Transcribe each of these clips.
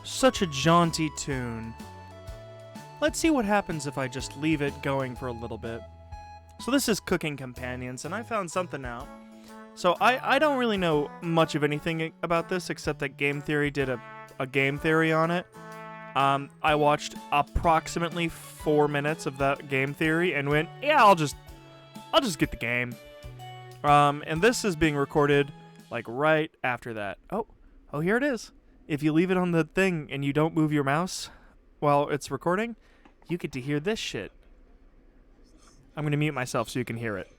Such a jaunty tune. Let's see what happens if I just leave it going for a little bit. So this is Cooking Companions, and I found something out. So I don't really know much of anything about this, except that Game Theory did a game theory on it. I watched approximately 4 minutes of that game theory and went, yeah, I'll just get the game. And this is being recorded like right after that. Oh, here it is. If you leave it on the thing and you don't move your mouse while it's recording, you get to hear this shit. I'm going to mute myself so you can hear it.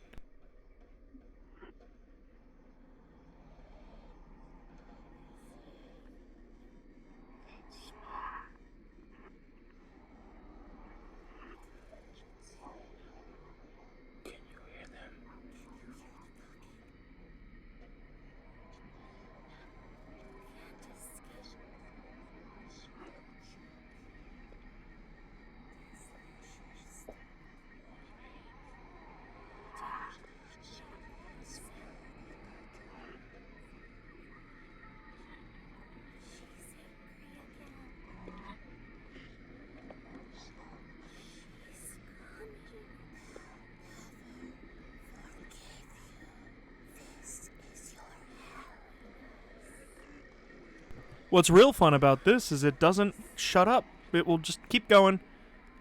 What's real fun about this is it doesn't shut up. It will just keep going.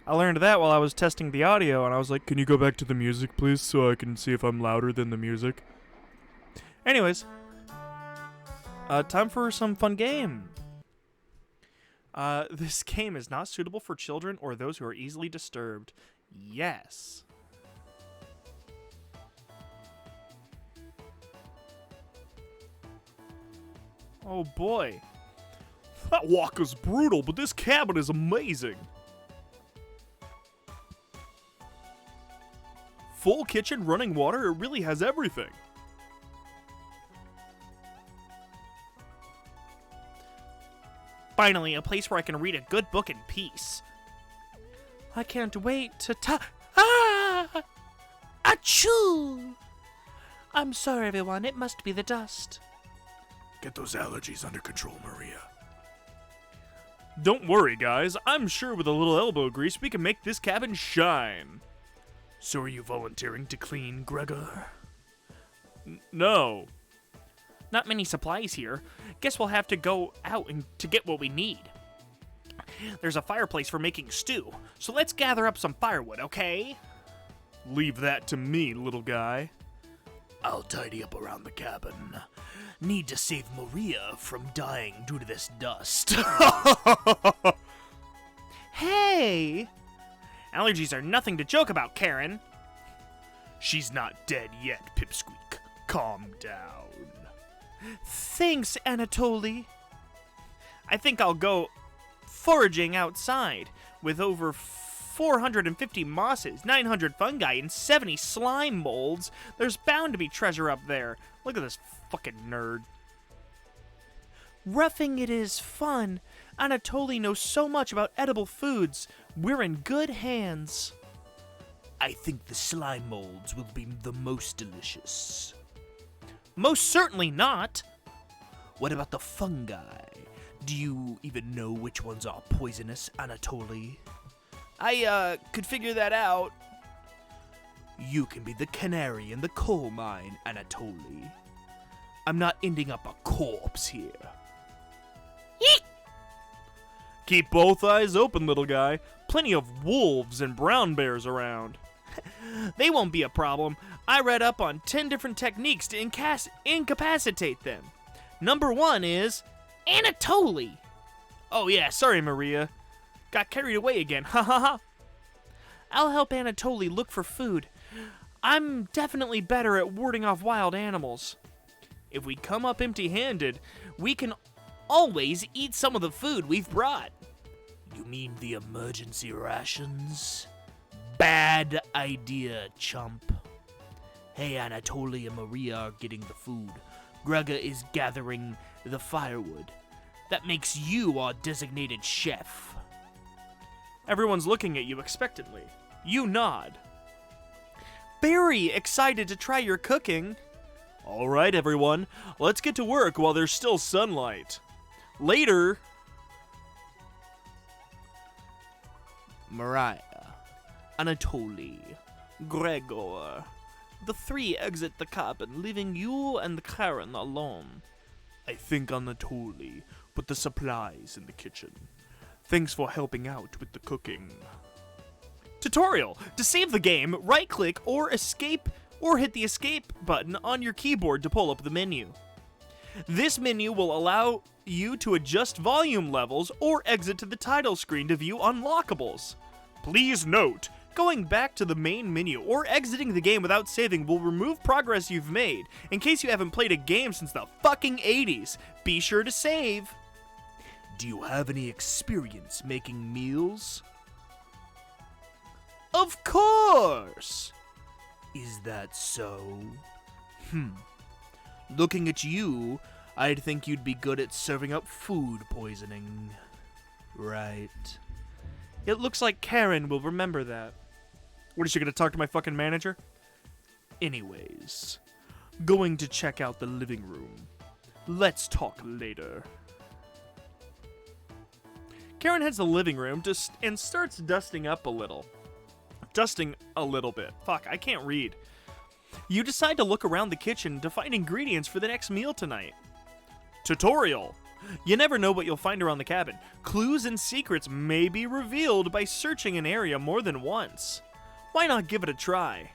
I learned that while I was testing the audio, and I was like, can you go back to the music, please, so I can see if I'm louder than the music? Anyways, time for some fun game. This game is not suitable for children or those who are easily disturbed. Yes. Oh boy. That walk is brutal, but this cabin is amazing. Full kitchen, running water, it really has everything. Finally, a place where I can read a good book in peace. I can't wait to Achoo! I'm sorry, everyone. It must be the dust. Get those allergies under control, Maria. Don't worry, guys. I'm sure with a little elbow grease, we can make this cabin shine. So are you volunteering to clean, Gregor? No. Not many supplies here. Guess we'll have to go out to get what we need. There's a fireplace for making stew, so let's gather up some firewood, okay? Leave that to me, little guy. I'll tidy up around the cabin. Need to save Maria from dying due to this dust. Hey! Allergies are nothing to joke about, Karen. She's not dead yet, Pipsqueak. Calm down. Thanks, Anatoly. I think I'll go foraging outside with over 450 mosses, 900 fungi, and 70 slime molds. There's bound to be treasure up there. Look at this fucking nerd. Roughing it is fun. Anatoly knows so much about edible foods. We're in good hands. I think the slime molds will be the most delicious. Most certainly not. What about the fungi? Do you even know which ones are poisonous, Anatoly? I could figure that out. You can be the canary in the coal mine, Anatoly. I'm not ending up a corpse here. Eek! Keep both eyes open, little guy. Plenty of wolves and brown bears around. They won't be a problem. I read up on 10 different techniques to incapacitate them. Number 1 is Anatoly. Oh yeah, sorry, Maria. Got carried away again, ha ha ha. I'll help Anatoly look for food. I'm definitely better at warding off wild animals. If we come up empty-handed, we can always eat some of the food we've brought. You mean the emergency rations? Bad idea, chump. Hey, Anatoly and Maria are getting the food. Gregor is gathering the firewood. That makes you our designated chef. Everyone's looking at you expectantly. You nod. Very excited to try your cooking. All right, everyone, let's get to work while there's still sunlight. Later. Mariah, Anatoly, Gregor. The three exit the cabin, leaving you and Karen alone. I think Anatoly put the supplies in the kitchen. Thanks for helping out with the cooking. Tutorial! To save the game, right-click or escape or hit the escape button on your keyboard to pull up the menu. This menu will allow you to adjust volume levels or exit to the title screen to view unlockables. Please note, going back to the main menu or exiting the game without saving will remove progress you've made. In case you haven't played a game since the fucking 80s, be sure to save. Do you have any experience making meals? Of course! Is that so? Looking at you, I'd think you'd be good at serving up food poisoning. Right. It looks like Karen will remember that. What, is she gonna talk to my fucking manager? Anyways, Going to check out the living room. Let's talk later. Karen heads to the living room and starts dusting up a little. Dusting a little bit. Fuck, I can't read. You decide to look around the kitchen to find ingredients for the next meal tonight. Tutorial. You never know what you'll find around the cabin. Clues and secrets may be revealed by searching an area more than once. Why not give it a try?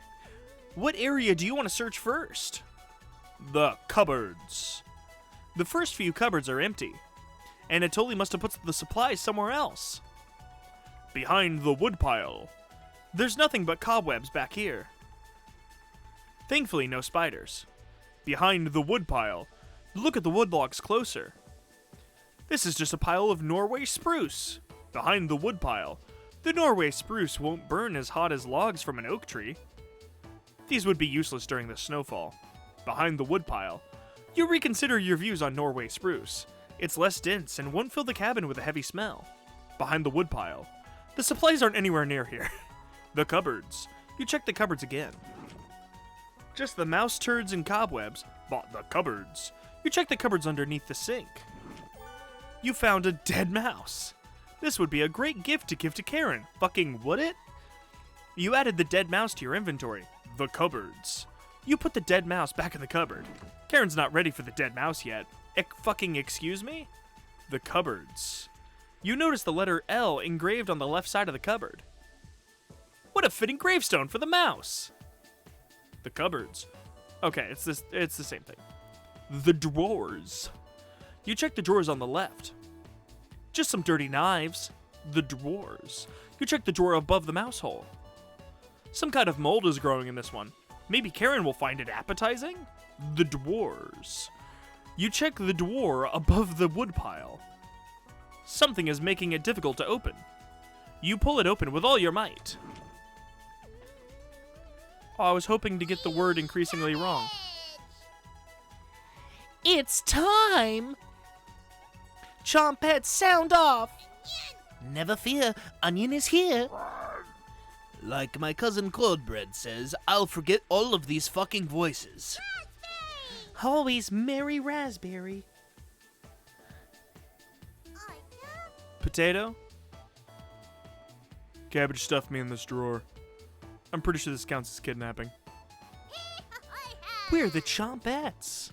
What area do you want to search first? The cupboards. The first few cupboards are empty. Anatoly must have put the supplies somewhere else. Behind the woodpile. There's nothing but cobwebs back here. Thankfully, no spiders. Behind the woodpile. Look at the wood logs closer. This is just a pile of Norway spruce. Behind the woodpile. The Norway spruce won't burn as hot as logs from an oak tree. These would be useless during the snowfall. Behind the woodpile. You reconsider your views on Norway spruce. It's less dense and won't fill the cabin with a heavy smell. Behind the woodpile. The supplies aren't anywhere near here. The cupboards. You check the cupboards again. Just the mouse turds and cobwebs. But the cupboards. You check the cupboards underneath the sink. You found a dead mouse. This would be a great gift to give to Karen. Fucking would it? You added the dead mouse to your inventory. The cupboards. You put the dead mouse back in the cupboard. Karen's not ready for the dead mouse yet. Fucking excuse me? The cupboards. You notice the letter L engraved on the left side of the cupboard. What a fitting gravestone for the mouse. The cupboards. Okay, it's the same thing. The drawers. You check the drawers on the left. Just some dirty knives. The drawers. You check the drawer above the mouse hole. Some kind of mold is growing in this one. Maybe Karen will find it appetizing? The drawers. You check the drawer above the woodpile. Something is making it difficult to open. You pull it open with all your might. Oh, I was hoping to get the word increasingly wrong. it's time! Chompette, sound off! Never fear, Onion is here. Like my cousin Coldbread says, I'll forget all of these fucking voices. Always Merry Raspberry. Potato? Cabbage stuffed me in this drawer. I'm pretty sure this counts as kidnapping. We're the Chompettes.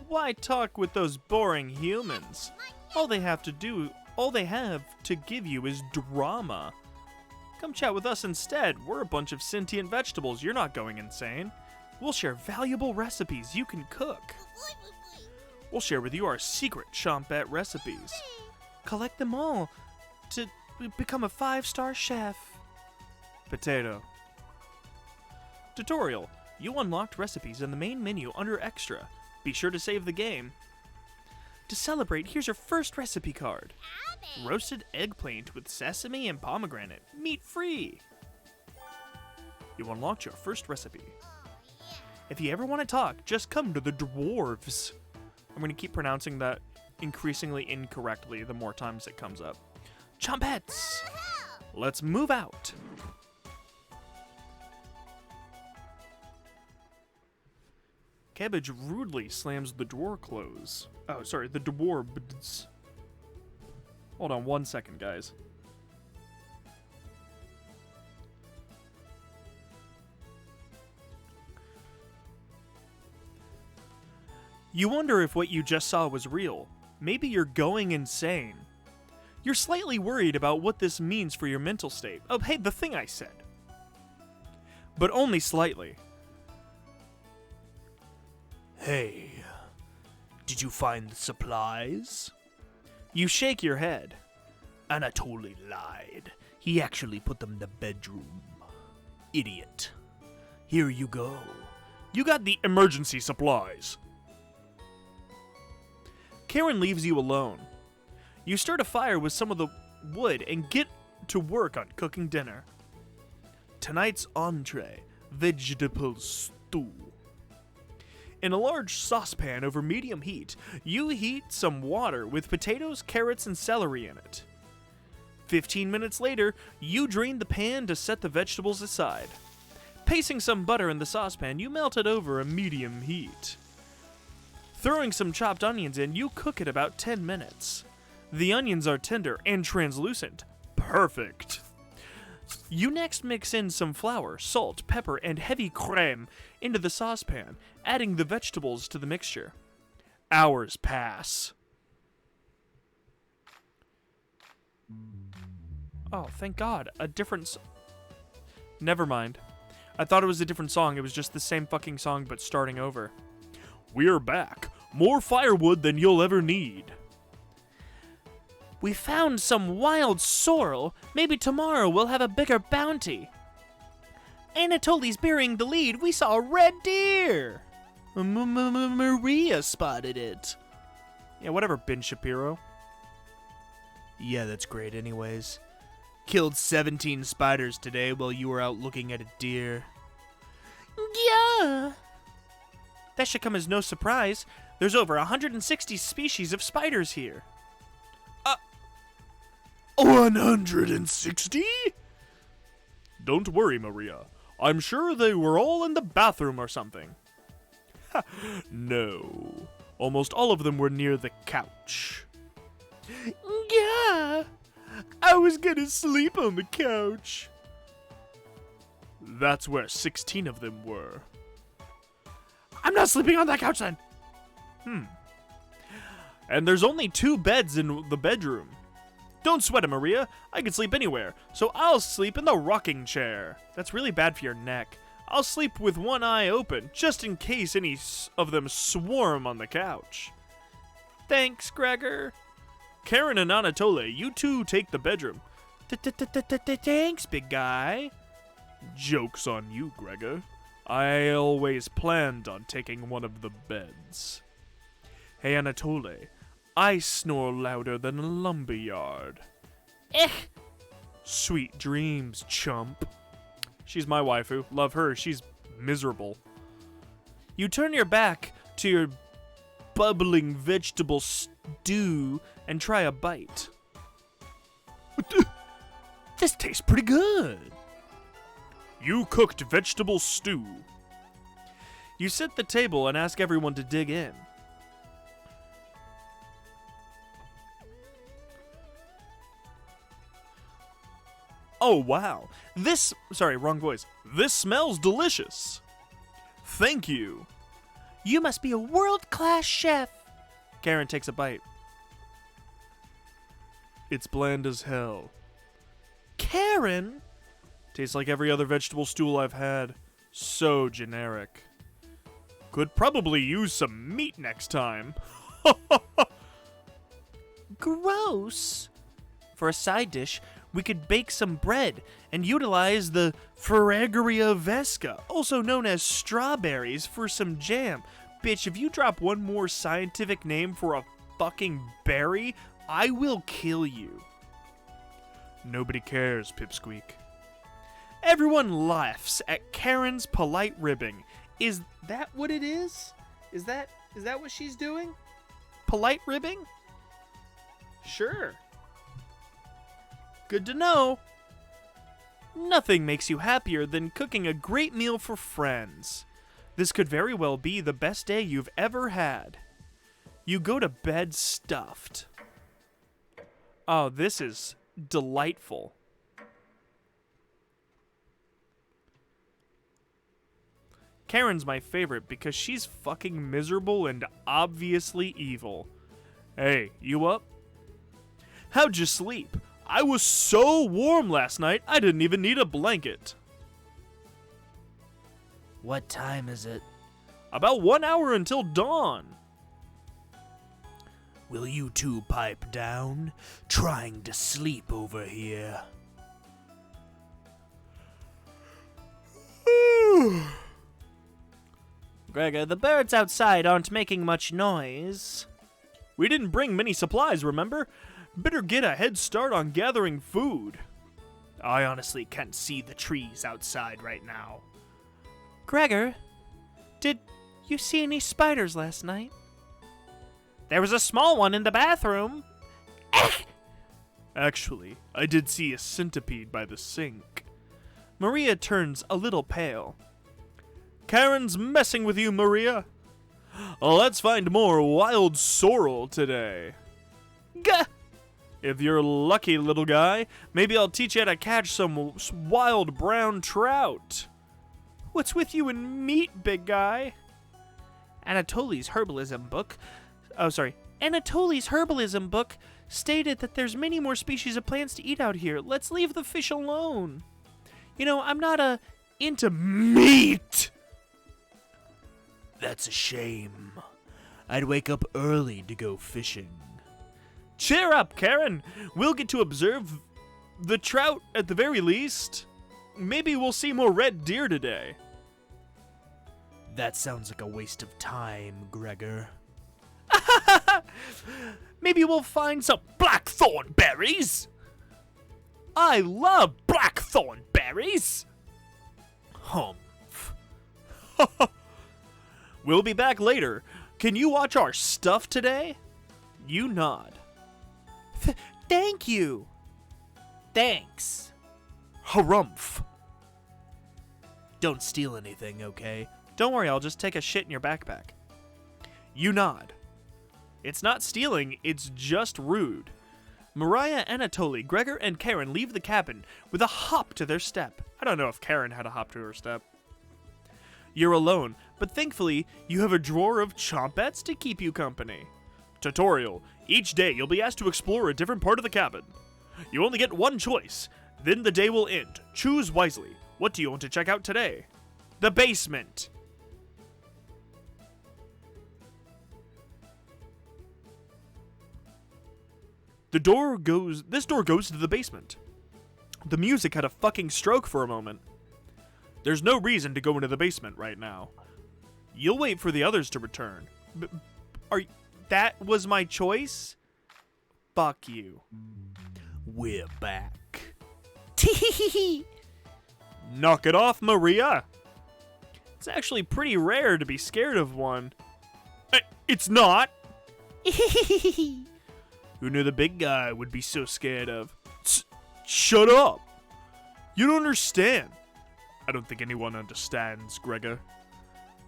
Why talk with those boring humans? All they have to give you is drama. Come chat with us instead. We're a bunch of sentient vegetables. You're not going insane. We'll share valuable recipes you can cook. We'll share with you our secret Chompette recipes. Collect them all to become a 5-star chef. Potato. Tutorial. You unlocked recipes in the main menu under Extra. Be sure to save the game. To celebrate, here's your first recipe card. Roasted eggplant with sesame and pomegranate. Meat-free. You unlocked your first recipe. If you ever want to talk, just come to the dwarves. I'm going to keep pronouncing that increasingly incorrectly the more times it comes up. Chompettes! Let's move out. Cabbage rudely slams the drawer close. Oh, sorry, the dwarves. Hold on 1 second, guys. You wonder if what you just saw was real. Maybe you're going insane. You're slightly worried about what this means for your mental state. Oh, hey, the thing I said. But only slightly. Hey, did you find the supplies? You shake your head. Anatoly lied. He actually put them in the bedroom. Idiot. Here you go. You got the emergency supplies. Karen leaves you alone. You start a fire with some of the wood and get to work on cooking dinner. Tonight's entree, vegetable stew. In a large saucepan over medium heat, you heat some water with potatoes, carrots, and celery in it. 15 minutes later, you drain the pan to set the vegetables aside. Placing some butter in the saucepan, you melt it over a medium heat. Throwing some chopped onions in, you cook it about 10 minutes. The onions are tender and translucent. Perfect. You next mix in some flour, salt, pepper, and heavy creme into the saucepan, adding the vegetables to the mixture. Hours pass. Oh, thank God. A different... Never mind. I thought it was a different song. It was just the same fucking song, but starting over. We're back. More firewood than you'll ever need. We found some wild sorrel. Maybe tomorrow we'll have a bigger bounty. Anatoly's burying the lead. We saw a red deer. Maria spotted it. Yeah, whatever, Ben Shapiro. Yeah, that's great anyways. Killed 17 spiders today while you were out looking at a deer. Yeah. That should come as no surprise. There's over 160 species of spiders here. 160? Don't worry, Maria. I'm sure they were all in the bathroom or something. No. Almost all of them were near the couch. Yeah. I was gonna sleep on the couch. That's where 16 of them were. I'm not sleeping on that couch then. And there's only 2 beds in the bedroom. Don't sweat it, Maria. I can sleep anywhere, so I'll sleep in the rocking chair. That's really bad for your neck. I'll sleep with one eye open, just in case any of them swarm on the couch. Thanks, Gregor. Karen and Anatoly, you two take the bedroom. Thanks, big guy. Joke's on you, Gregor. I always planned on taking one of the beds. Hey, Anatoly, I snore louder than a lumberyard. Sweet dreams, chump. She's my waifu. Love her. She's miserable. You turn your back to your bubbling vegetable stew and try a bite. This tastes pretty good. You cooked vegetable stew. You set the table and ask everyone to dig in. Oh, wow. Sorry, wrong voice. This smells delicious. Thank you. You must be a world-class chef. Karen takes a bite. It's bland as hell. Karen? Tastes like every other vegetable stew I've had. So generic. Could probably use some meat next time. Gross. For a side dish, we could bake some bread and utilize the Ferrageria Vesca, also known as strawberries, for some jam. Bitch, if you drop one more scientific name for a fucking berry, I will kill you. Nobody cares, Pipsqueak. Everyone laughs at Karen's polite ribbing. Is that what it is? Is that what she's doing? Polite ribbing? Sure. Good to know. Nothing makes you happier than cooking a great meal for friends. This could very well be the best day you've ever had. You go to bed stuffed. Oh, this is delightful. Karen's my favorite because she's fucking miserable and obviously evil. Hey, you up? How'd you sleep? I was so warm last night, I didn't even need a blanket. What time is it? About 1 hour until dawn. Will you two pipe down? Trying to sleep over here. Gregor, the birds outside aren't making much noise. We didn't bring many supplies, remember? Better get a head start on gathering food. I honestly can't see the trees outside right now. Gregor, did you see any spiders last night? There was a small one in the bathroom. Actually, I did see a centipede by the sink. Maria turns a little pale. Karen's messing with you, Maria. Let's find more wild sorrel today. Gah! If you're lucky, little guy, maybe I'll teach you how to catch some wild brown trout. What's with you and meat, big guy? Anatoly's herbalism book stated that there's many more species of plants to eat out here. Let's leave the fish alone. You know, I'm not into meat. That's a shame. I'd wake up early to go fishing. Cheer up, Karen. We'll get to observe the trout at the very least. Maybe we'll see more red deer today. That sounds like a waste of time, Gregor. Maybe we'll find some blackthorn berries. I love blackthorn berries. Humph. We'll be back later. Can you watch our stuff today? You nod. Thank you. Thanks. Harumph. Don't steal anything, okay? Don't worry, I'll just take a shit in your backpack. You nod. It's not stealing, it's just rude. Mariah, Anatoly, Gregor, and Karen leave the cabin with a hop to their step. I don't know if Karen had a hop to her step. You're alone, but thankfully, you have a drawer of chompettes to keep you company. Tutorial. Each day, you'll be asked to explore a different part of the cabin. You only get one choice. Then the day will end. Choose wisely. What do you want to check out today? The basement. This door goes to the basement. The music had a fucking stroke for a moment. There's no reason to go into the basement right now. You'll wait for the others to return. That was my choice? Fuck you. We're back. Tee. Knock it off, Maria. It's actually pretty rare to be scared of one. It's not. Who knew the big guy would be so scared of? Shut up. You don't understand. I don't think anyone understands, Gregor.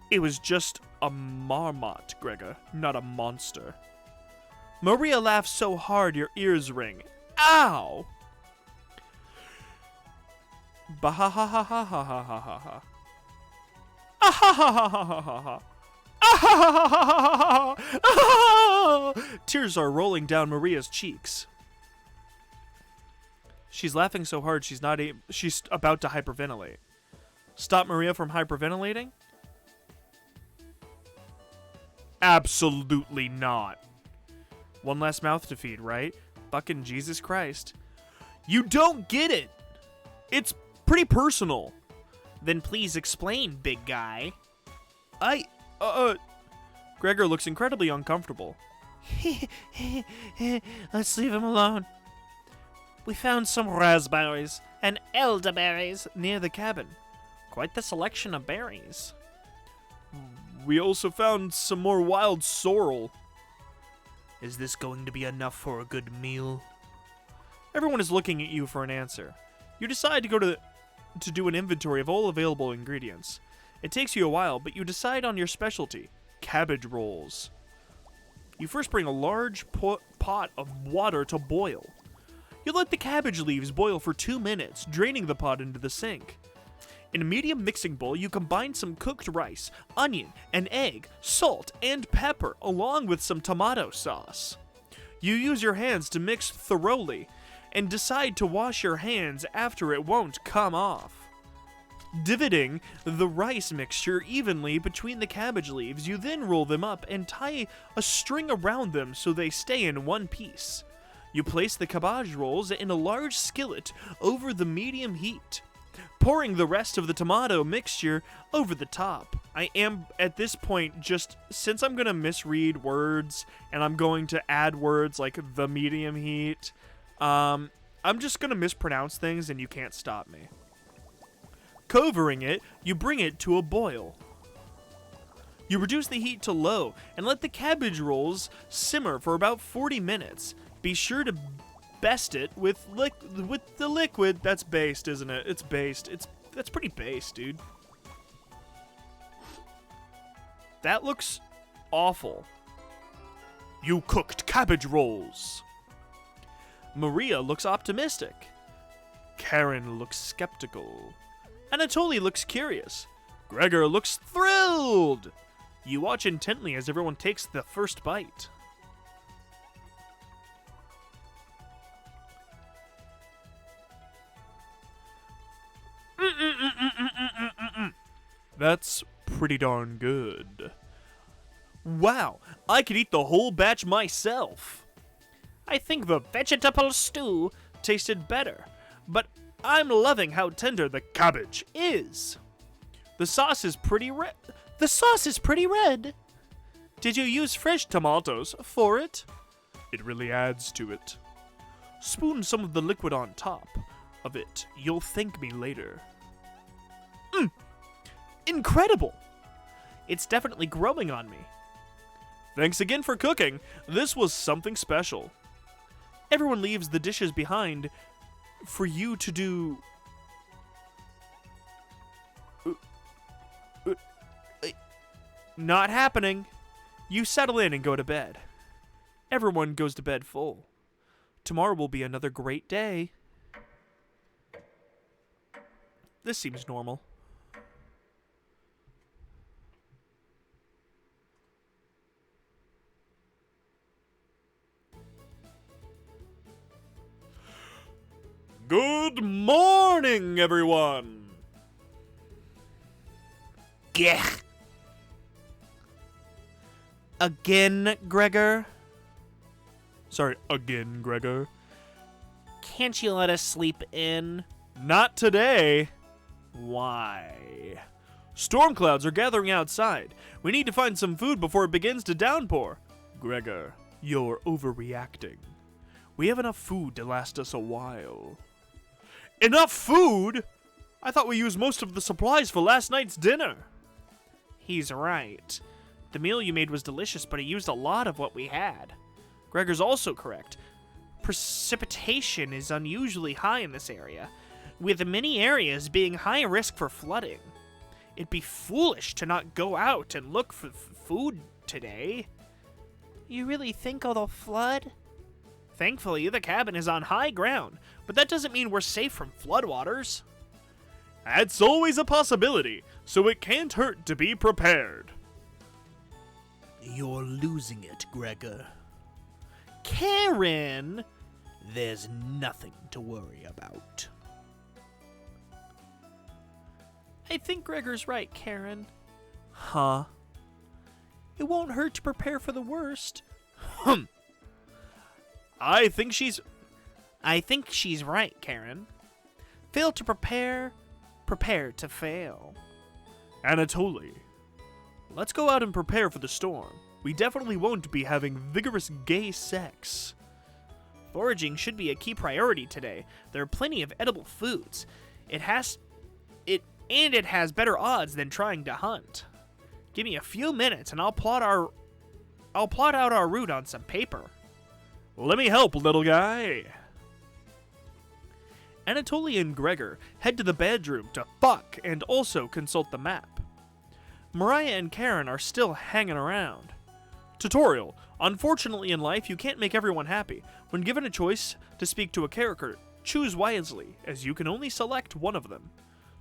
It was just a marmot, Gregor, not a monster. Maria laughs so hard your ears ring. Ow! Bah-ha-ha-ha-ha-ha-ha-ha-ha. Ah-ha-ha-ha-ha-ha-ha. Ah-ha-ha-ha-ha-ha-ha. Tears are rolling down Maria's cheeks. She's laughing so hard she's about to hyperventilate. Stop Maria from hyperventilating? Absolutely not. One less mouth to feed, right? Fucking Jesus Christ. You don't get it. It's pretty personal. Then please explain, big guy. Gregor looks incredibly uncomfortable. Let's leave him alone. We found some raspberries and elderberries near the cabin. Quite the selection of berries. We also found some more wild sorrel. Is this going to be enough for a good meal? Everyone is looking at you for an answer. You decide to go to do an inventory of all available ingredients. It takes you a while, but you decide on your specialty, cabbage rolls. You first bring a large pot of water to boil. You let the cabbage leaves boil for 2 minutes, draining the pot into the sink. In a medium mixing bowl, you combine some cooked rice, onion, an egg, salt, and pepper, along with some tomato sauce. You use your hands to mix thoroughly, and decide to wash your hands after it won't come off. Dividing the rice mixture evenly between the cabbage leaves, you then roll them up and tie a string around them so they stay in one piece. You place the cabbage rolls in a large skillet over the medium heat, pouring the rest of the tomato mixture over the top. I am, at this point, just, since I'm going to misread words, and I'm going to add words like the medium heat, I'm just going to mispronounce things and you can't stop me. Covering it, you bring it to a boil. You reduce the heat to low and let the cabbage rolls simmer for about 40 minutes. Be sure to best it with the liquid. That's based, isn't it? It's based. That's pretty based, dude. That looks awful. You cooked cabbage rolls. Maria looks optimistic. Karen looks skeptical. Anatoly looks curious. Gregor looks thrilled. You watch intently as everyone takes the first bite. That's pretty darn good. Wow, I could eat the whole batch myself. I think the vegetable stew tasted better, but I'm loving how tender the cabbage is. The sauce is pretty red. Did you use fresh tomatoes for it? It really adds to it. Spoon some of the liquid on top of it. You'll thank me later. Incredible! It's definitely growing on me. Thanks again for cooking. This was something special. Everyone leaves the dishes behind for you to do... Not happening. You settle in and go to bed. Everyone goes to bed full. Tomorrow will be another great day. This seems normal. Good morning, everyone! Gah! Again, Gregor? Sorry, again, Gregor? Can't you let us sleep in? Not today. Why? Storm clouds are gathering outside. We need to find some food before it begins to downpour. Gregor, you're overreacting. We have enough food to last us a while. Enough food? I thought we used most of the supplies for last night's dinner. He's right. The meal you made was delicious, but it used a lot of what we had. Gregor's also correct. Precipitation is unusually high in this area, with many areas being high risk for flooding. It'd be foolish to not go out and look for food today. You really think it'll flood? Thankfully, the cabin is on high ground, but that doesn't mean we're safe from floodwaters. That's always a possibility, so it can't hurt to be prepared. You're losing it, Gregor. Karen! There's nothing to worry about. I think Gregor's right, Karen. Huh? It won't hurt to prepare for the worst. I think she's right, Karen. Fail to prepare, prepare to fail. Anatoly, let's go out and prepare for the storm. We definitely won't be having vigorous gay sex. Foraging should be a key priority today. There are plenty of edible foods. It has better odds than trying to hunt. Give me a few minutes and I'll plot out our route on some paper. Let me help, little guy. Anatoly and Gregor head to the bedroom to fuck and also consult the map. Mariah and Karen are still hanging around. Tutorial. Unfortunately in life, you can't make everyone happy. When given a choice to speak to a character, choose wisely, as you can only select one of them.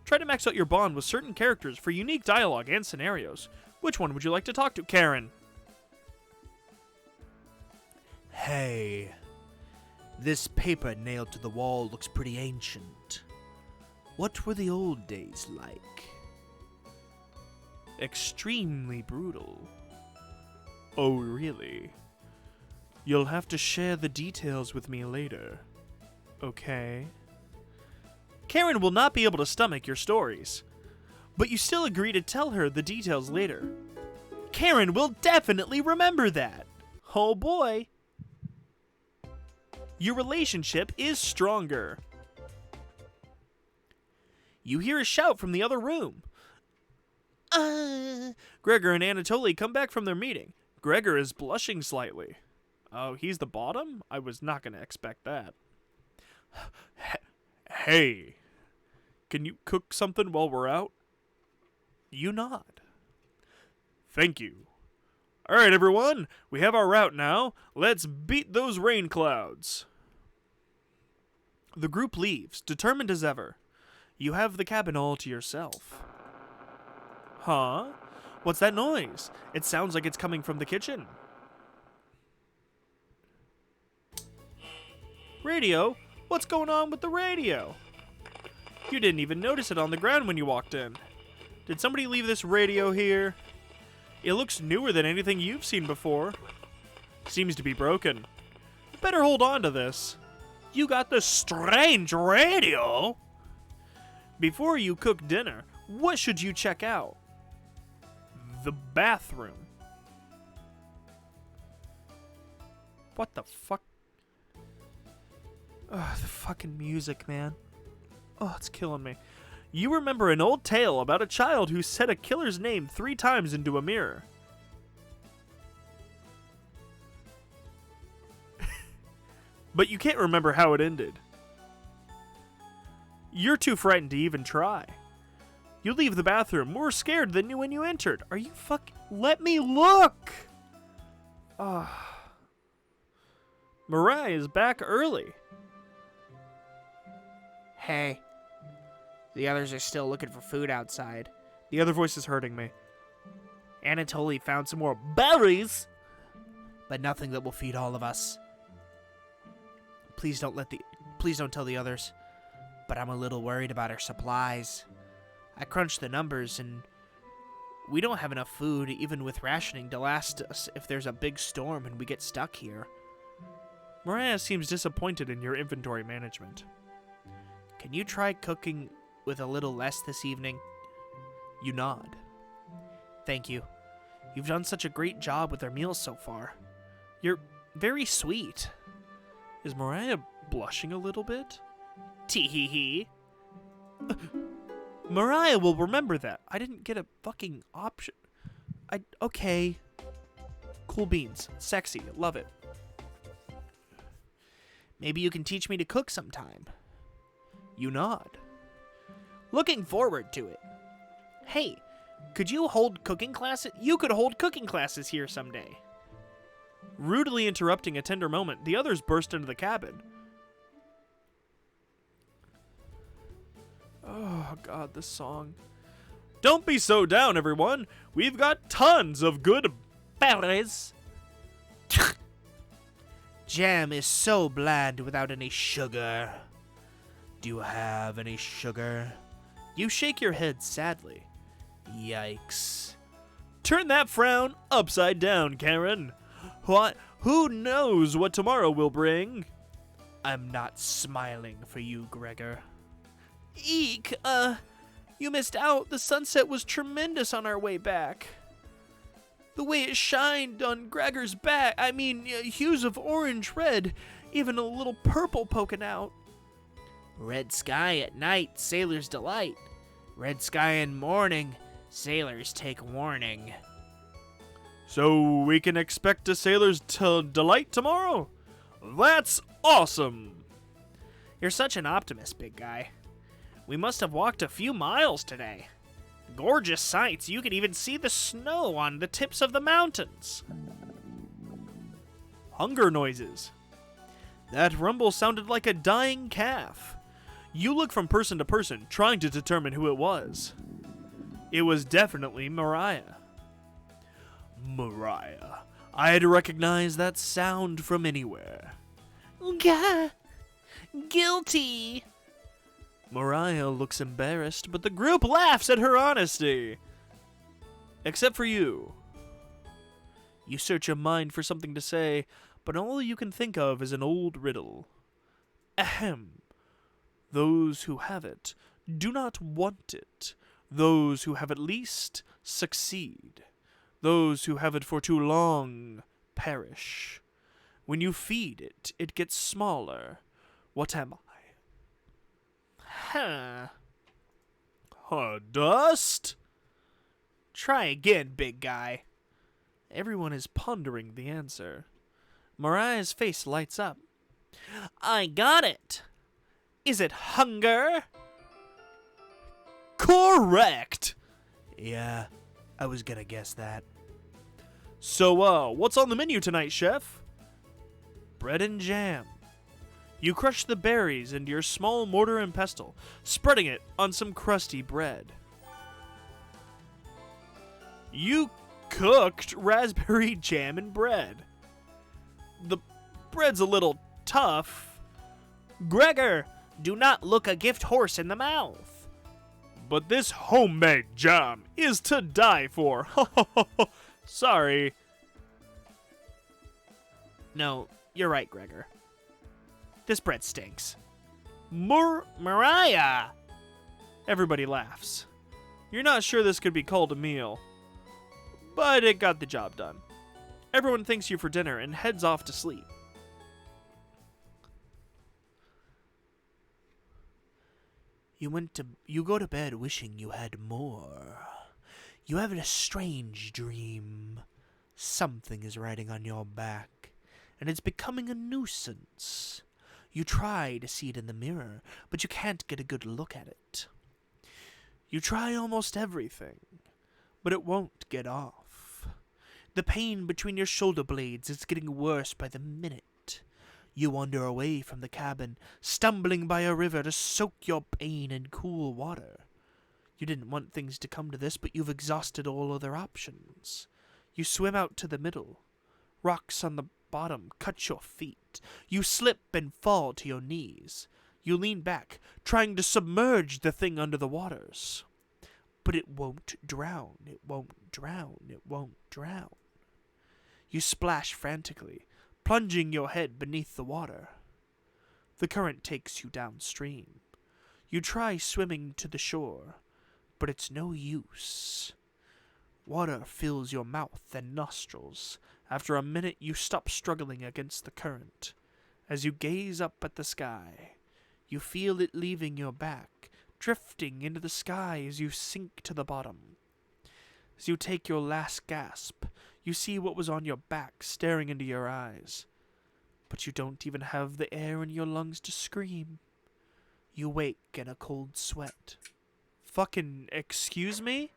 Try to max out your bond with certain characters for unique dialogue and scenarios. Which one would you like to talk to, Karen? Hey, this paper nailed to the wall looks pretty ancient. What were the old days like? Extremely brutal. Oh, really? You'll have to share the details with me later. Okay? Karen will not be able to stomach your stories, but you still agree to tell her the details later. Karen will definitely remember that. Oh boy. Your relationship is stronger. You hear a shout from the other room. Gregor and Anatoly come back from their meeting. Gregor is blushing slightly. Oh, he's the bottom? I was not going to expect that. Hey, can you cook something while we're out? You nod. Thank you. All right, everyone, we have our route now. Let's beat those rain clouds. The group leaves, determined as ever. You have the cabin all to yourself. Huh? What's that noise? It sounds like it's coming from the kitchen. Radio? What's going on with the radio? You didn't even notice it on the ground when you walked in. Did somebody leave this radio here? It looks newer than anything you've seen before. Seems to be broken. Better hold on to this. You got this strange radio? Before you cook dinner, what should you check out? The bathroom. What the fuck? Ugh, the fucking music, man. Oh, it's killing me. You remember an old tale about a child who said a killer's name 3 times into a mirror. But you can't remember how it ended. You're too frightened to even try. You leave the bathroom more scared than you when you entered. Are you Let me look! Mariah is back early. Hey, the others are still looking for food outside. The other voice is hurting me. Anatoly found some more berries, but nothing that will feed all of us. Please don't tell the others, but I'm a little worried about our supplies. I crunched the numbers, and we don't have enough food, even with rationing, to last us if there's a big storm and we get stuck here. Mariah seems disappointed in your inventory management. Can you try cooking with a little less this evening? You nod. Thank you. You've done such a great job with our meals so far. You're very sweet. Is Mariah blushing a little bit? Tee-hee-hee. Mariah will remember that. I didn't get a fucking option. Okay. Cool beans. Sexy. Love it. Maybe you can teach me to cook sometime. You nod. Looking forward to it. Hey, could you hold cooking classes? You could hold cooking classes here someday. Rudely interrupting a tender moment, the others burst into the cabin. Oh, God, this song. Don't be so down, everyone. We've got tons of good berries. Jam is so bland without any sugar. Do you have any sugar? You shake your head sadly. Yikes. Turn that frown upside down, Karen. What? Who knows what tomorrow will bring? I'm not smiling for you, Gregor. Eek, you missed out. The sunset was tremendous on our way back. The way it shined on Gregor's back, hues of orange, red, even a little purple poking out. Red sky at night, sailor's delight. Red sky in morning, sailors take warning. So we can expect a sailor's delight tomorrow? That's awesome! You're such an optimist, big guy. We must have walked a few miles today. Gorgeous sights. You can even see the snow on the tips of the mountains. Hunger noises. That rumble sounded like a dying calf. You look from person to person, trying to determine who it was. It was definitely Mariah. Mariah. I had to recognize that sound from anywhere. Gah! Guilty! Mariah looks embarrassed, but the group laughs at her honesty. Except for you. You search your mind for something to say, but all you can think of is an old riddle. Ahem. Those who have it do not want it. Those who have at least succeed. Those who have it for too long perish. When you feed it, it gets smaller. What am I? Dust? Try again, big guy. Everyone is pondering the answer. Mariah's face lights up. I got it. Is it hunger? Correct! Yeah, I was gonna guess that. So, what's on the menu tonight, chef? Bread and jam. You crush the berries into your small mortar and pestle, spreading it on some crusty bread. You cooked raspberry jam and bread. The bread's a little tough. Gregor, do not look a gift horse in the mouth. But this homemade jam is to die for. Sorry. No, you're right, Gregor. This bread stinks. Mariah! Everybody laughs. You're not sure this could be called a meal, but it got the job done. Everyone thanks you for dinner and heads off to sleep. You go to bed wishing you had more. You have a strange dream. Something is riding on your back, and it's becoming a nuisance. You try to see it in the mirror, but you can't get a good look at it. You try almost everything, but it won't get off. The pain between your shoulder blades is getting worse by the minute. You wander away from the cabin, stumbling by a river to soak your pain in cool water. You didn't want things to come to this, but you've exhausted all other options. You swim out to the middle. Rocks on the bottom cut your feet. You slip and fall to your knees. You lean back, trying to submerge the thing under the waters. But it won't drown. It won't drown. It won't drown. You splash frantically, plunging your head beneath the water. The current takes you downstream. You try swimming to the shore, but it's no use. Water fills your mouth and nostrils. After a minute, you stop struggling against the current. As you gaze up at the sky, you feel it leaving your back, drifting into the sky as you sink to the bottom. As you take your last gasp, you see what was on your back staring into your eyes. But you don't even have the air in your lungs to scream. You wake in a cold sweat. Fucking excuse me?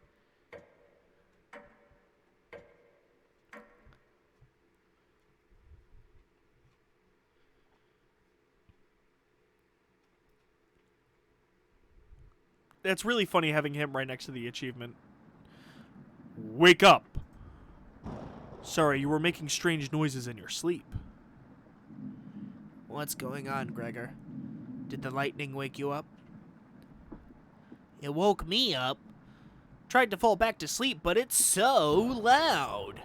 It's really funny having him right next to the achievement. Wake up! Sorry, you were making strange noises in your sleep. What's going on, Gregor? Did the lightning wake you up? It woke me up. Tried to fall back to sleep, but it's so loud.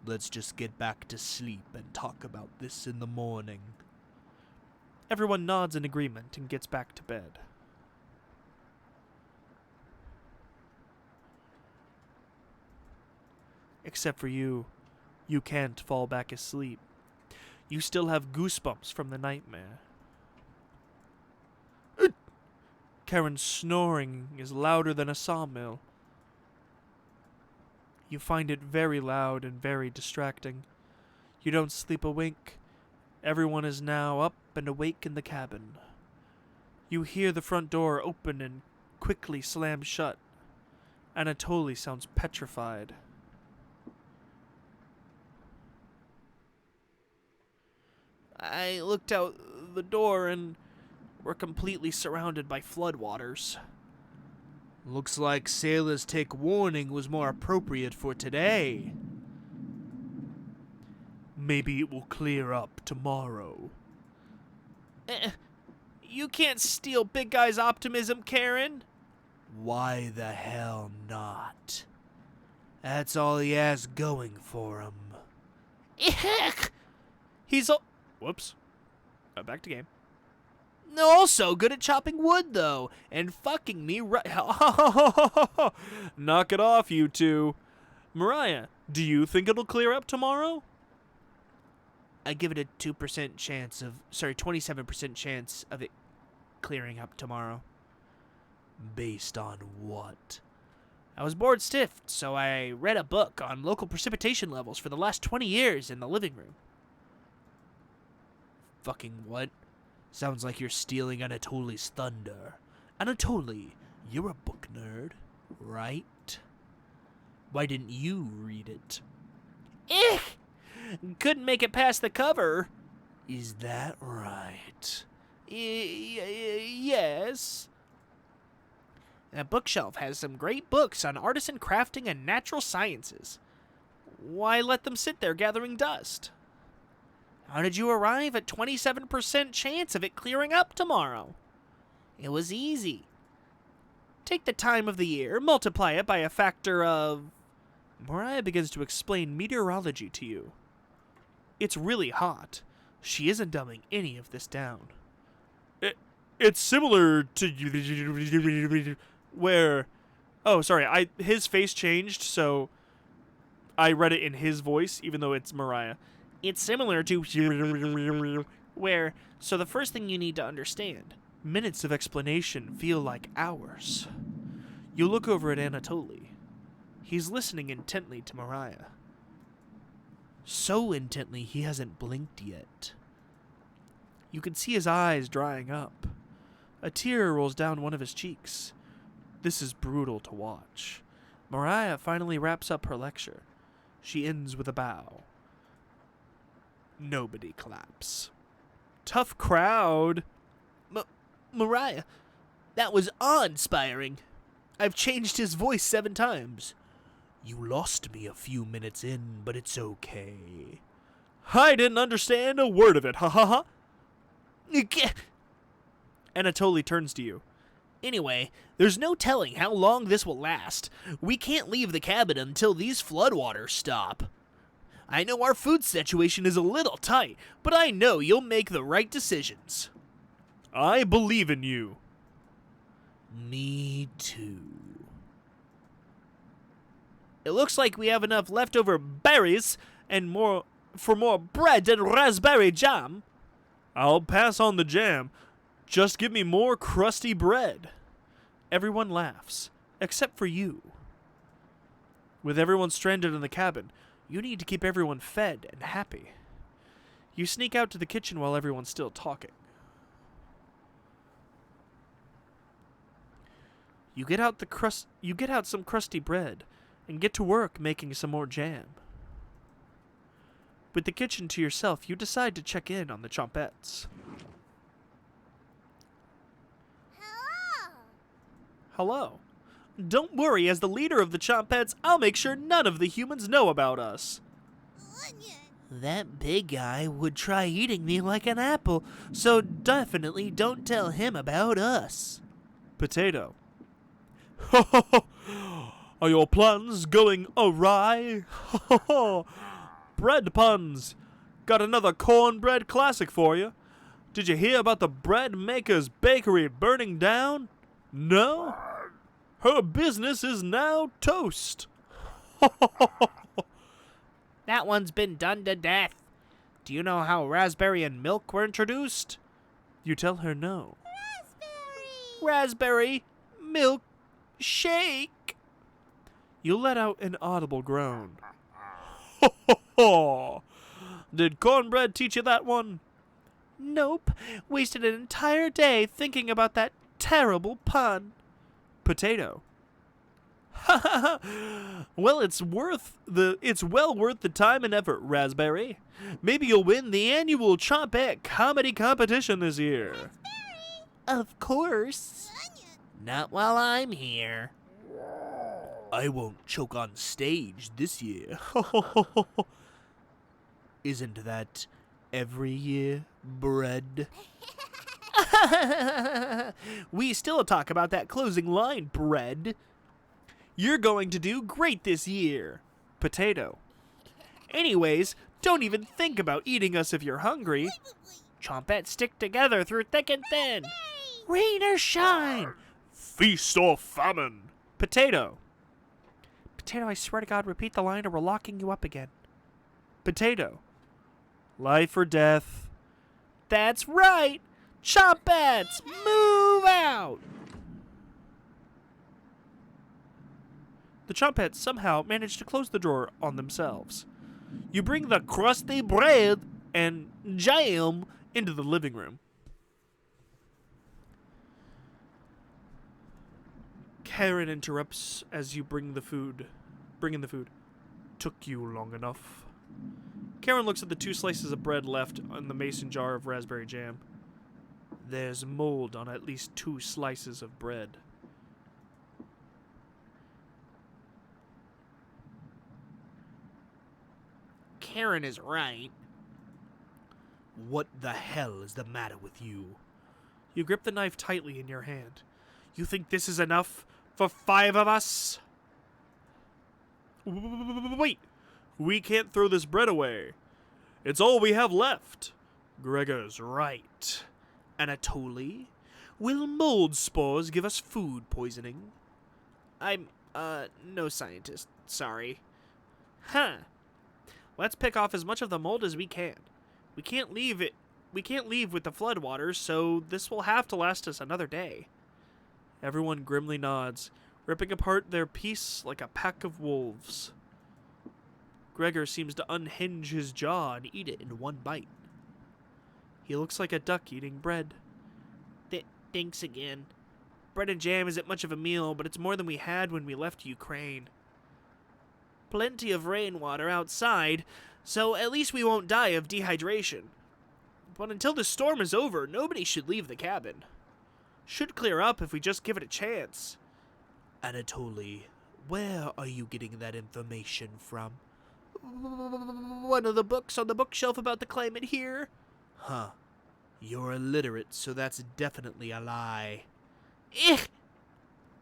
Let's just get back to sleep and talk about this in the morning. Everyone nods in agreement and gets back to bed. Except for you. You can't fall back asleep. You still have goosebumps from the nightmare. Karen's snoring is louder than a sawmill. You find it very loud and very distracting. You don't sleep a wink. Everyone is now up and awake in the cabin. You hear the front door open and quickly slam shut. Anatoly sounds petrified. I looked out the door and we're completely surrounded by floodwaters. Looks like sailors take warning was more appropriate for today. Maybe it will clear up tomorrow. You can't steal Big Guy's optimism, Karen. Why the hell not? That's all he has going for him. He's Whoops. Back to game. also good at chopping wood, though, and fucking me right. Knock it off, you two. Mariah, do you think it'll clear up tomorrow? I give it a 2% chance of, 27% chance of it clearing up tomorrow. Based on what? I was bored stiff, so I read a book on local precipitation levels for the last 20 years in the living room. Fucking what? Sounds like you're stealing Anatoly's thunder. Anatoly, you're a book nerd, right? Why didn't you read it? Couldn't make it past the cover. Is that right? Yes. That bookshelf has some great books on artisan crafting and natural sciences. Why let them sit there gathering dust? How did you arrive at 27% chance of it clearing up tomorrow? It was easy. Take the time of the year, multiply it by a factor of... Mariah begins to explain meteorology to you. It's really hot. She isn't dumbing any of this down. It's similar to where... Oh, sorry. His face changed, so I read it in his voice, even though it's Mariah. It's similar to where... So the first thing you need to understand, Minutes of explanation feel like hours. You look over at Anatoly. He's listening intently to Mariah. So intently he hasn't blinked yet. You can see his eyes drying up. A tear rolls down one of his cheeks. This is brutal to watch. Mariah finally wraps up her lecture. She ends with a bow. Nobody claps. Tough crowd. Mariah, that was awe-inspiring. I've changed his voice 7 times. You lost me a few minutes in, but it's okay. I didn't understand a word of it, ha ha ha. Anatoly turns to you. Anyway, there's no telling how long this will last. We can't leave the cabin until these floodwaters stop. I know our food situation is a little tight, but I know you'll make the right decisions. I believe in you. Me too. It looks like we have enough leftover berries and more bread and raspberry jam. I'll pass on the jam. Just give me more crusty bread. Everyone laughs, except for you. With everyone stranded in the cabin, you need to keep everyone fed and happy. You sneak out to the kitchen while everyone's still talking. You get out some crusty bread and get to work making some more jam. With the kitchen to yourself, you decide to check in on the Chompettes. Hello. Don't worry, as the leader of the Chompettes, I'll make sure none of the humans know about us. That big guy would try eating me like an apple, so definitely don't tell him about us. Potato. Are your plans going awry? Bread puns. Got another cornbread classic for you. Did you hear about the bread maker's bakery burning down? No? Her business is now toast. That one's been done to death. Do you know how raspberry and milk were introduced? You tell her no. Raspberry milk shake. You let out an audible groan. Did cornbread teach you that one? Nope. Wasted an entire day thinking about that terrible pun. Potato. Well, it's well worth the time and effort, Raspberry. Maybe you'll win the annual Chompette comedy competition this year. Of course. Not while I'm here. I won't choke on stage this year. Isn't that every year, Bread? We still talk about that closing line, Bread. You're going to do great this year. Potato. Anyways, don't even think about eating us if you're hungry. Chompettes stick together through thick and thin. Rain or shine. Feast or famine. Potato. Potato, I swear to God, repeat the line or we're locking you up again. Potato. Life or death. That's right. Chompettes, move out. The Chompettes somehow manage to close the door on themselves. You bring the crusty bread and jam into the living room. Karen interrupts as you bring in the food. Took you long enough. Karen looks at the 2 slices of bread left in the mason jar of raspberry jam. There's mold on at least 2 slices of bread. Karen is right. What the hell is the matter with you? You grip the knife tightly in your hand. You think this is enough for 5 of us? Wait! We can't throw this bread away. It's all we have left. Gregor's right. Anatoly, will mold spores give us food poisoning? I'm, no scientist. Sorry. Huh. Let's pick off as much of the mold as we can. We can't leave with the floodwaters, so this will have to last us another day. Everyone grimly nods, ripping apart their piece like a pack of wolves. Gregor seems to unhinge his jaw and eat it in one bite. He looks like a duck eating bread. Thanks again. Bread and jam isn't much of a meal, but it's more than we had when we left Ukraine. Plenty of rainwater outside, so at least we won't die of dehydration. But until the storm is over, nobody should leave the cabin. Should clear up if we just give it a chance. Anatoly, where are you getting that information from? One of the books on the bookshelf about the climate here. Huh. You're illiterate, so that's definitely a lie. Ich!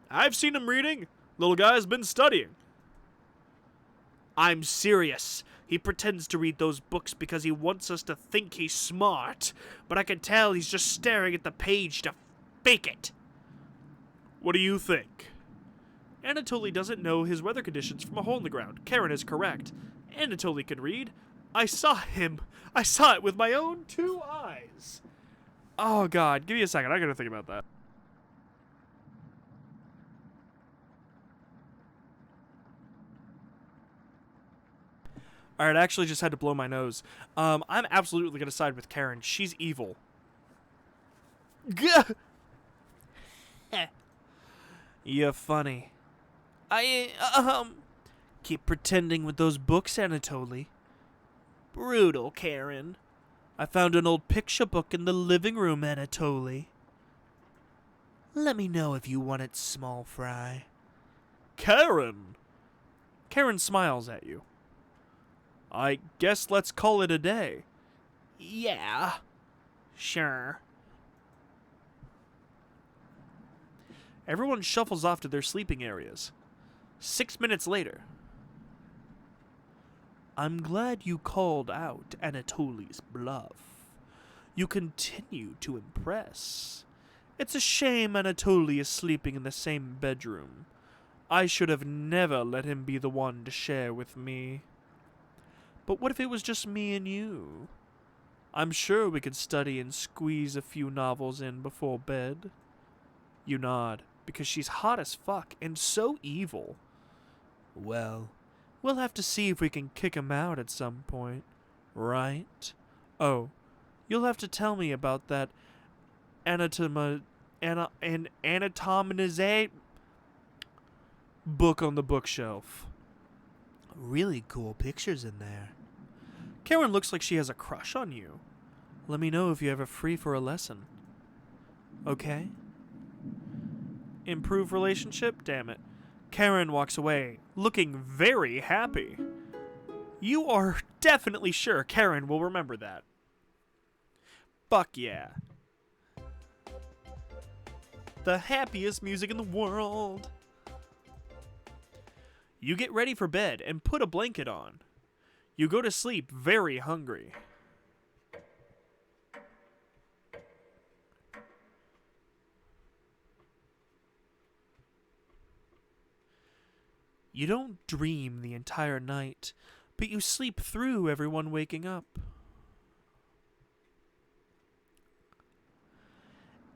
I've seen him reading. Little guy's been studying. I'm serious. He pretends to read those books because he wants us to think he's smart, but I can tell he's just staring at the page to fake it. What do you think? Anatoly doesn't know his weather conditions from a hole in the ground. Karen is correct. Anatoly can read. I saw him. I saw it with my own 2 eyes. Oh, God. Give me a second. I gotta think about that. Alright, I actually just had to blow my nose. I'm absolutely gonna side with Karen. She's evil. Gah! You're funny. Keep pretending with those books, Anatoly. Brutal, Karen. I found an old picture book in the living room, Anatoly. Let me know if you want it, small fry. Karen! Karen smiles at you. I guess let's call it a day. Yeah. Sure. Everyone shuffles off to their sleeping areas. 6 minutes later. I'm glad you called out Anatoly's bluff. You continue to impress. It's a shame Anatoly is sleeping in the same bedroom. I should have never let him be the one to share with me. But what if it was just me and you? I'm sure we could study and squeeze a few novels in before bed. You nod, because she's hot as fuck and so evil. Well, we'll have to see if we can kick him out at some point, right? Oh, you'll have to tell me about that anatomization. book on the bookshelf. Really cool pictures in there. Karen looks like she has a crush on you. Let me know if you're ever free for a lesson. Okay? Improve relationship? Damn it. Karen walks away, looking very happy. You are definitely sure Karen will remember that. Fuck yeah. The happiest music in the world. You get ready for bed and put a blanket on. You go to sleep very hungry. You don't dream the entire night, but you sleep through everyone waking up.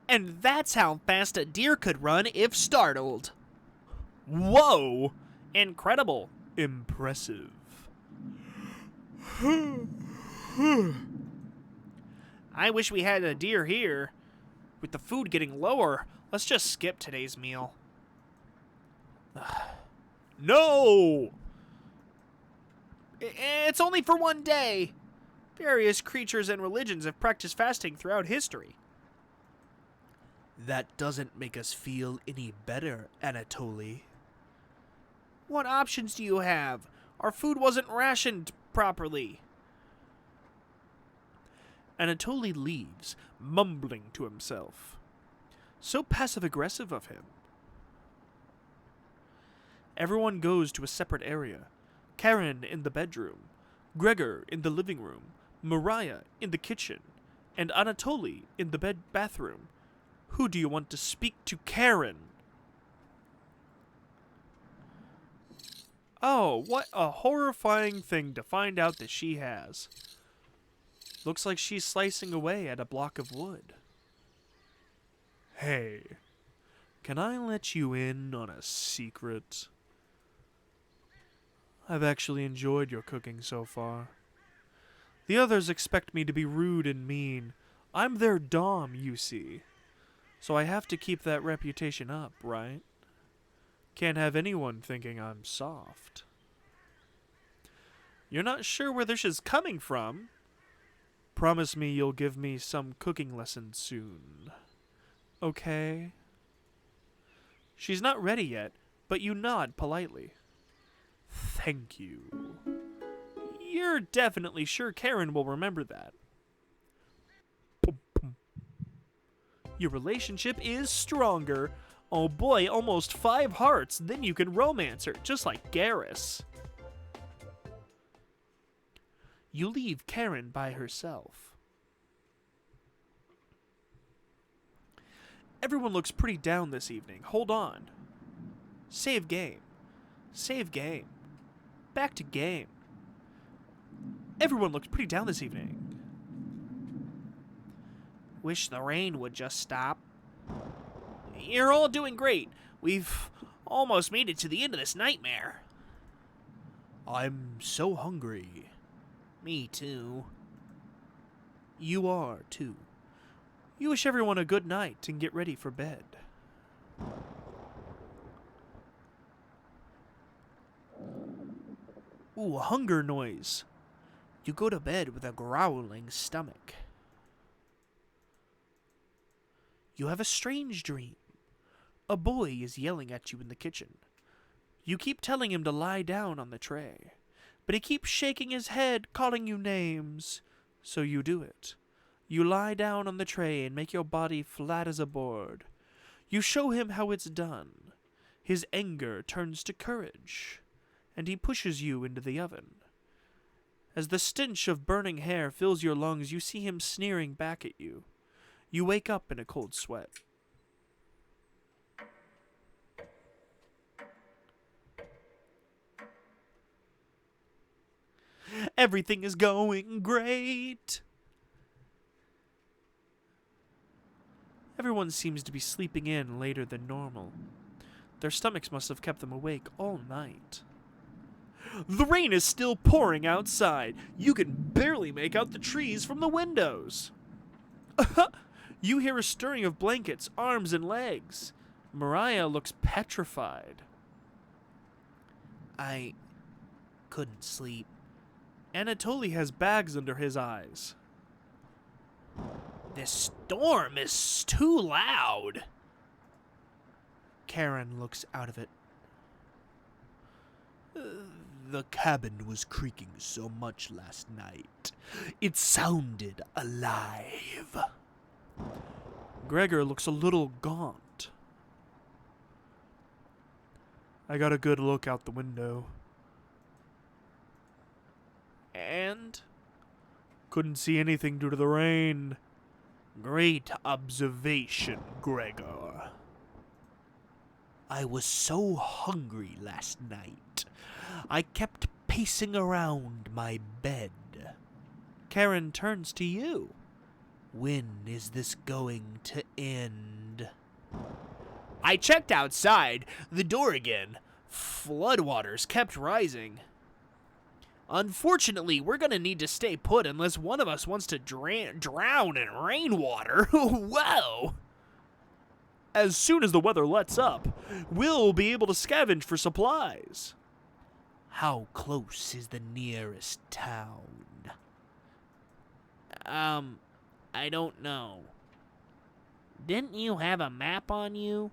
And that's how fast a deer could run if startled. Whoa! Incredible. Impressive. I wish we had a deer here. With the food getting lower, let's just skip today's meal. No! It's only for one day. Various creatures and religions have practiced fasting throughout history. That doesn't make us feel any better, Anatoly. What options do you have? Our food wasn't rationed properly. Anatoly leaves, mumbling to himself. So passive-aggressive of him. Everyone goes to a separate area. Karen in the bedroom, Gregor in the living room, Mariah in the kitchen, and Anatoly in the bathroom. Who do you want to speak to, Karen? Oh, what a horrifying thing to find out that she has. Looks like she's slicing away at a block of wood. Hey, can I let you in on a secret? I've actually enjoyed your cooking so far. The others expect me to be rude and mean. I'm their dom, you see. So I have to keep that reputation up, right? Can't have anyone thinking I'm soft. You're not sure where this is coming from? Promise me you'll give me some cooking lessons soon. Okay? She's not ready yet, but you nod politely. Thank you. You're definitely sure Karen will remember that. Your relationship is stronger. Oh boy, almost 5 hearts. Then you can romance her, just like Garrus. You leave Karen by herself. Everyone looks pretty down this evening. Hold on. Save game. Save game. Back to game. Everyone looks pretty down this evening. Wish the rain would just stop. You're all doing great. We've almost made it to the end of this nightmare. I'm so hungry. Me too. You are, too. You wish everyone a good night and get ready for bed. Ooh, a hunger noise. You go to bed with a growling stomach. You have a strange dream. A boy is yelling at you in the kitchen. You keep telling him to lie down on the tray, but he keeps shaking his head, calling you names. So you do it. You lie down on the tray and make your body flat as a board. You show him how it's done. His anger turns to courage, and he pushes you into the oven. As the stench of burning hair fills your lungs, you see him sneering back at you. You wake up in a cold sweat. Everything is going great. Everyone seems to be sleeping in later than normal. Their stomachs must have kept them awake all night. The rain is still pouring outside. You can barely make out the trees from the windows. You hear a stirring of blankets, arms, and legs. Mariah looks petrified. I couldn't sleep. Anatoly has bags under his eyes. This storm is too loud. Karen looks out of it. The cabin was creaking so much last night. It sounded alive. Gregor looks a little gaunt. I got a good look out the window. And? Couldn't see anything due to the rain. Great observation, Gregor. I was so hungry last night. I kept pacing around my bed. Karen turns to you. When is this going to end? I checked outside the door again. Floodwaters kept rising. Unfortunately, we're gonna need to stay put unless one of us wants to drown in rainwater. Whoa! As soon as the weather lets up, we'll be able to scavenge for supplies. How close is the nearest town? I don't know. Didn't you have a map on you?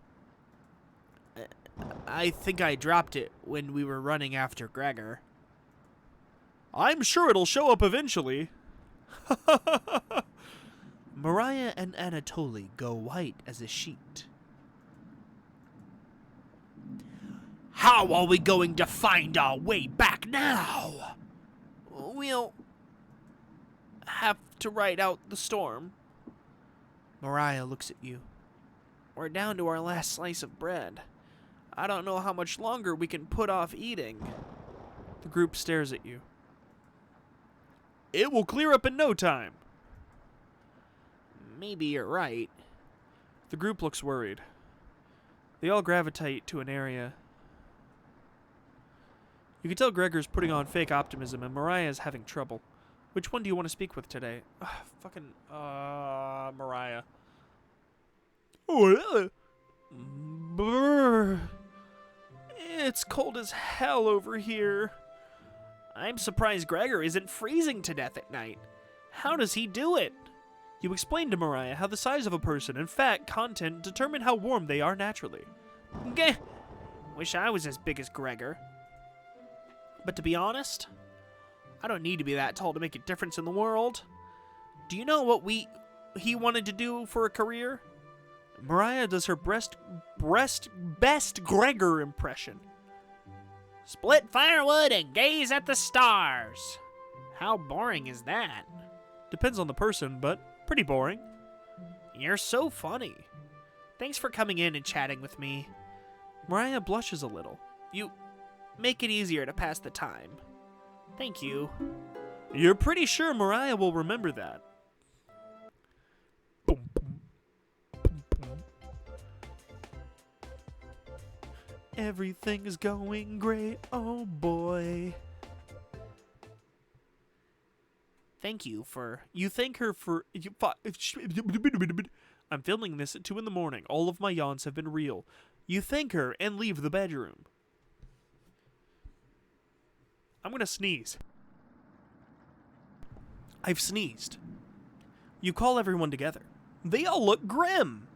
I think I dropped it when we were running after Gregor. I'm sure it'll show up eventually. Mariah and Anatoly go white as a sheet. How are we going to find our way back now? We'll have to ride out the storm. Mariah looks at you. We're down to our last slice of bread. I don't know how much longer we can put off eating. The group stares at you. It will clear up in no time. Maybe you're right. The group looks worried. They all gravitate to an area. You can tell Gregor's putting on fake optimism and Mariah is having trouble. Which one do you want to speak with today? Mariah. Brr. It's cold as hell over here. I'm surprised Gregor isn't freezing to death at night. How does he do it? You explained to Mariah how the size of a person and fat content determine how warm they are naturally. Gah! Wish I was as big as Gregor. But to be honest, I don't need to be that tall to make a difference in the world. Do you know what he wanted to do for a career? Mariah does her best Gregor impression. Split firewood and gaze at the stars. How boring is that? Depends on the person, but pretty boring. You're so funny. Thanks for coming in and chatting with me. Mariah blushes a little. You make it easier to pass the time. Thank you. You're pretty sure Mariah will remember that. Boom, boom, boom, boom. Everything is going great, oh boy. You thank her for... I'm filming this at 2 in the morning. All of my yawns have been real. You thank her and leave the bedroom. I'm gonna sneeze. I've sneezed. You call everyone together. They all look grim.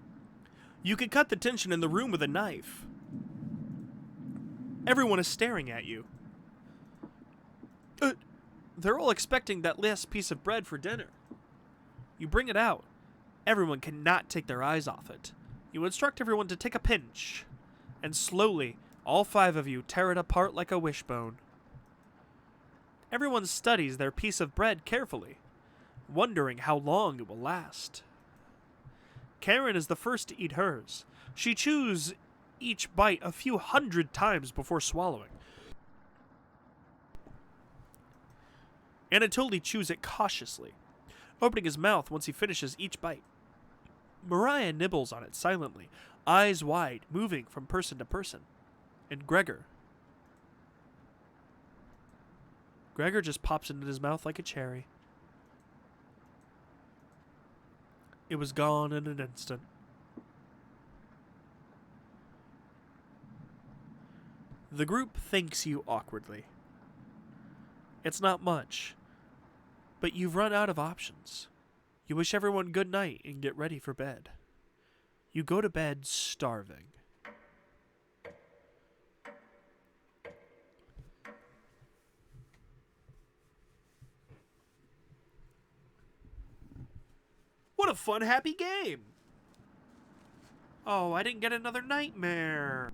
You could cut the tension in the room with a knife. Everyone is staring at you. They're all expecting that last piece of bread for dinner. You bring it out. Everyone cannot take their eyes off it. You instruct everyone to take a pinch. And slowly, all 5 of you tear it apart like a wishbone. Everyone studies their piece of bread carefully, wondering how long it will last. Karen is the first to eat hers. She chews each bite a few 100 times before swallowing. Anatoly chews it cautiously, opening his mouth once he finishes each bite. Mariah nibbles on it silently, eyes wide, moving from person to person. And Gregor just pops into his mouth like a cherry. It was gone in an instant. The group thanks you awkwardly. It's not much, but you've run out of options. You wish everyone good night and get ready for bed. You go to bed starving. What a fun, happy game! Oh, I didn't get another nightmare.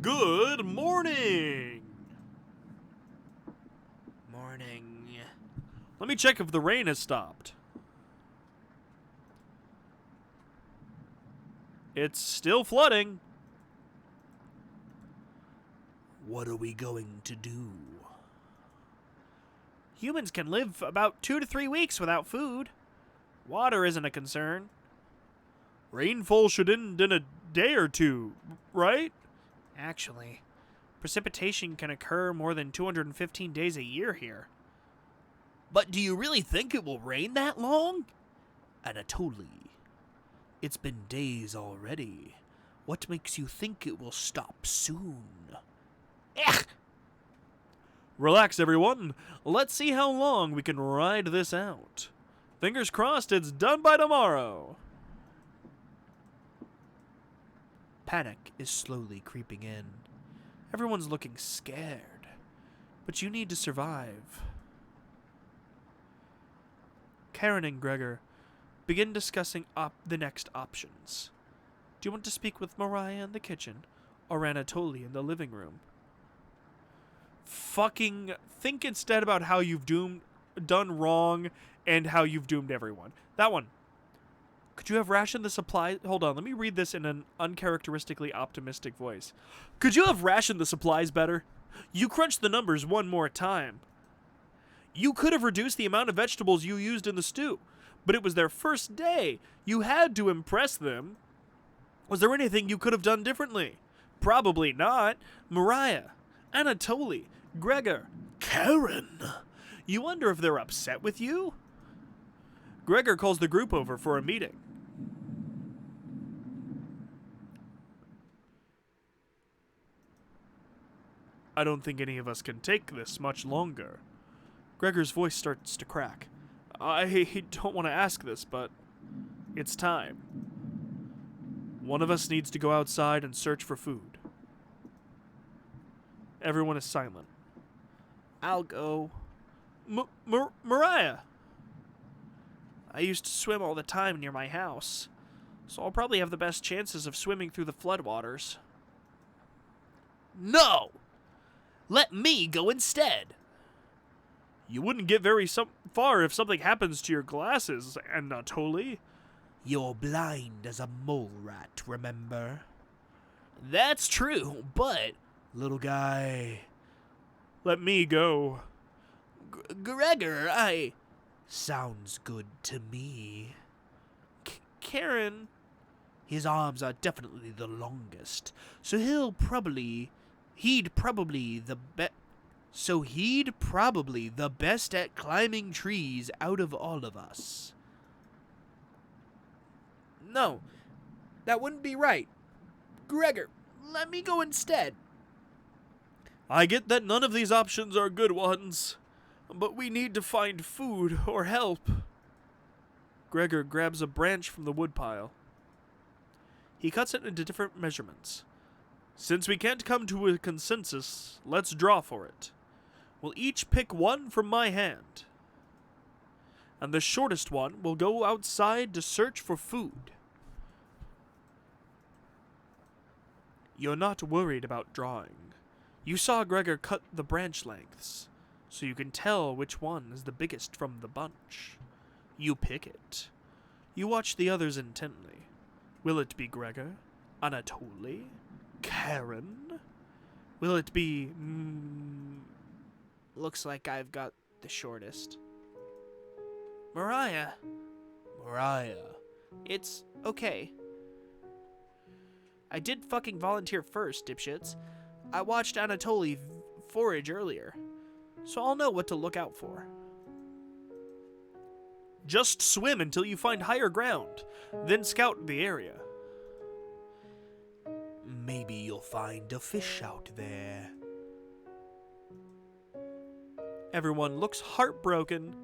Good morning! Morning. Let me check if the rain has stopped. It's still flooding. What are we going to do? Humans can live about 2 to 3 weeks without food. Water isn't a concern. Rainfall should end in a day or two, right? Actually, precipitation can occur more than 215 days a year here. But do you really think it will rain that long? Anatoly, it's been days already. What makes you think it will stop soon? Ech! Relax, everyone. Let's see how long we can ride this out. Fingers crossed it's done by tomorrow. Panic is slowly creeping in. Everyone's looking scared, but you need to survive. Karen and Gregor begin discussing the next options. Do you want to speak with Mariah in the kitchen or Anatoly in the living room? Fucking think instead about how you've done wrong and how you've doomed everyone. That one. Could you have rationed the supplies? Hold on, let me read this in an uncharacteristically optimistic voice. Could you have rationed the supplies better? You crunched the numbers one more time. You could have reduced the amount of vegetables you used in the stew, but it was their first day. You had to impress them. Was there anything you could have done differently? Probably not. Mariah, Anatoly, Gregor, Karen! you wonder if they're upset with you? Gregor calls the group over for a meeting. I don't think any of us can take this much longer. Gregor's voice starts to crack. I don't want to ask this, but it's time. One of us needs to go outside and search for food. Everyone is silent. I'll go. Mariah! I used to swim all the time near my house, so I'll probably have the best chances of swimming through the floodwaters. No! Let me go instead. You wouldn't get very far if something happens to your glasses, Anatoly. You're blind as a mole rat, remember? That's true, but... Little guy... Let me go. Gregor, Sounds good to me. Karen... His arms are definitely the longest, so he'd probably the best at climbing trees out of all of us. No, that wouldn't be right. Gregor, let me go instead. I get that none of these options are good ones, but we need to find food or help. Gregor grabs a branch from the woodpile. He cuts it into different measurements. Since we can't come to a consensus, let's draw for it. We'll each pick one from my hand. And the shortest one will go outside to search for food. You're not worried about drawing. You saw Gregor cut the branch lengths, so you can tell which one is the biggest from the bunch. You pick it. You watch the others intently. Will it be Gregor? Anatoly? Karen? Will it be... Looks like I've got the shortest. Mariah. It's okay. I did fucking volunteer first, dipshits. I watched Anatoly forage earlier, so I'll know what to look out for. Just swim until you find higher ground, then scout the area. Maybe you'll find a fish out there. Everyone looks heartbroken.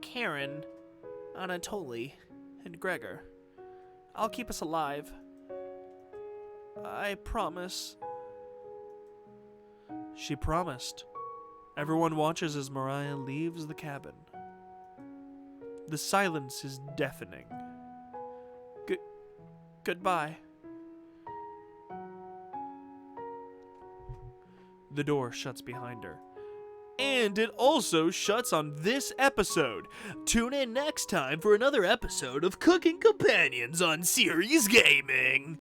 Karen, Anatoly, and Gregor, I'll keep us alive. I promise. She promised. Everyone watches as Mariah leaves the cabin. The silence is deafening. Goodbye. The door shuts behind her. And it also shuts on this episode. Tune in next time for another episode of Cooking Companions on Series Gaming.